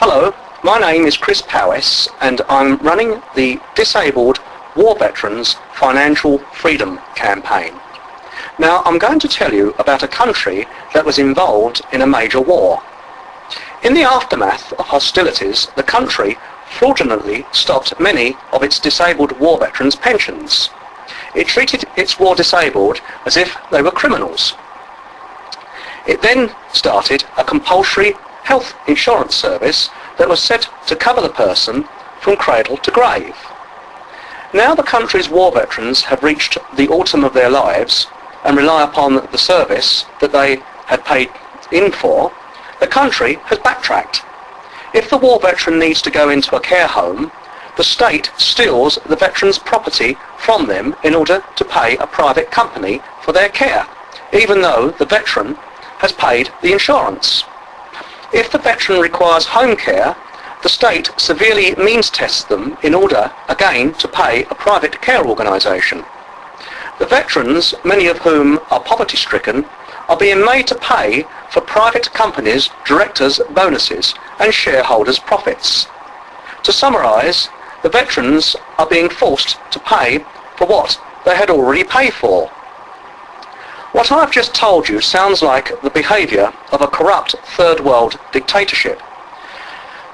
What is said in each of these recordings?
Hello, my name is Chris Powis and I'm running the Disabled War Veterans Financial Freedom Campaign. Now I'm going to tell you about a country that was involved in a major war. In the aftermath of hostilities, the country fraudulently stopped many of its disabled war veterans' pensions. It treated its war disabled as if they were criminals. It then started a compulsory health insurance service that was set to cover the person from cradle to grave. Now the country's war veterans have reached the autumn of their lives and rely upon the service that they had paid in for, the country has backtracked. If the war veteran needs to go into a care home, the state steals the veteran's property from them in order to pay a private company for their care, even though the veteran has paid the insurance. If the veteran requires home care, the state severely means tests them in order, again, to pay a private care organisation. The veterans, many of whom are poverty-stricken, are being made to pay for private companies' directors' bonuses and shareholders' profits. To summarise, the veterans are being forced to pay for what they had already paid for. What I've just told you sounds like the behaviour of a corrupt third world dictatorship.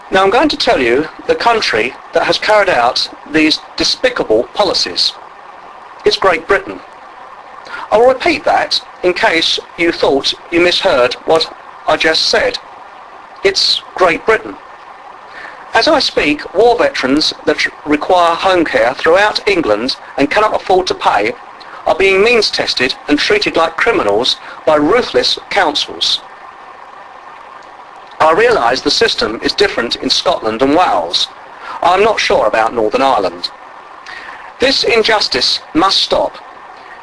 Now I'm going to tell you the country that has carried out these despicable policies. It's Great Britain. I'll repeat that in case you thought you misheard what I just said. It's Great Britain. As I speak, war veterans that require home care throughout England and cannot afford to pay are being means tested and treated like criminals by ruthless councils. I realise the system is different in Scotland and Wales. I'm not sure about Northern Ireland. This injustice must stop.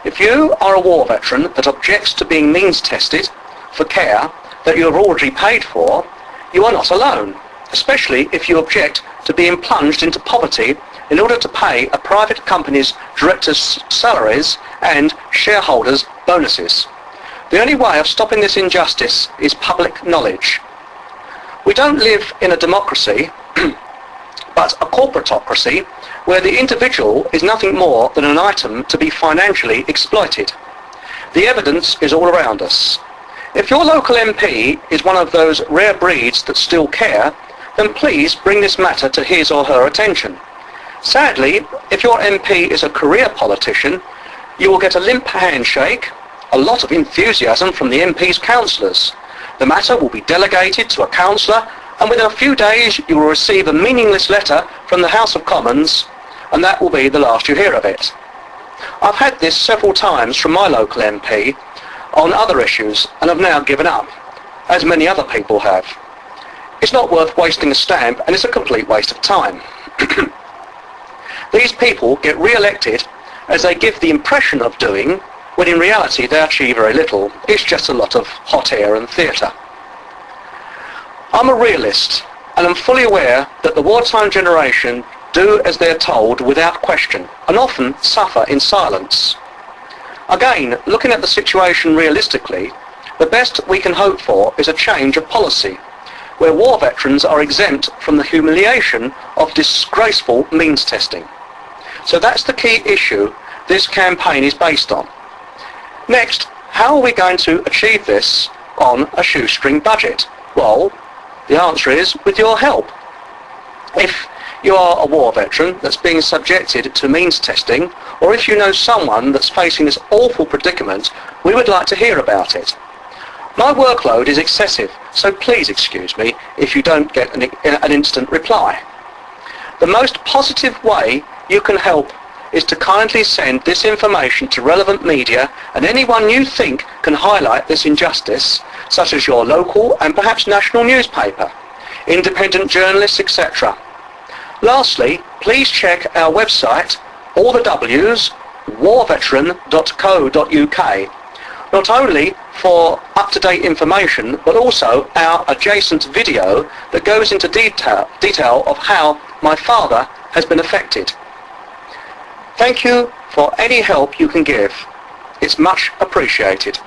If you are a war veteran that objects to being means tested for care that you have already paid for, you are not alone, especially if you object to being plunged into poverty in order to pay a private company's directors' salaries and shareholders' bonuses. The only way of stopping this injustice is public knowledge. We don't live in a democracy, but a corporatocracy where the individual is nothing more than an item to be financially exploited. The evidence is all around us. If your local MP is one of those rare breeds that still care, then please bring this matter to his or her attention. Sadly, if your MP is a career politician, you will get a limp handshake, a lot of enthusiasm from the MP's councillors. The matter will be delegated to a councillor, and within a few days you will receive a meaningless letter from the House of Commons, and that will be the last you hear of it. I've had this several times from my local MP on other issues, and have now given up, as many other people have. It's not worth wasting a stamp, and it's a complete waste of time. These people get re-elected as they give the impression of doing, when in reality they achieve very little. It's just a lot of hot air and theatre. I'm a realist, and I'm fully aware that the wartime generation do as they're told without question, and often suffer in silence. Again, looking at the situation realistically, the best we can hope for is a change of policy, where war veterans are exempt from the humiliation of disgraceful means testing. So that's the key issue this campaign is based on. Next, how are we going to achieve this on a shoestring budget? Well, the answer is with your help. If you are a war veteran that's being subjected to means testing, or if you know someone that's facing this awful predicament, we would like to hear about it. My workload is excessive, so please excuse me if you don't get an instant reply. The most positive way you can help is to kindly send this information to relevant media and anyone you think can highlight this injustice, such as your local and perhaps national newspaper, independent journalists, etc. Lastly, please check our website, all the W's, warveteran.co.uk, not only for up-to-date information, but also our adjacent video that goes into detail of how my father has been affected. Thank you for any help you can give. It's much appreciated.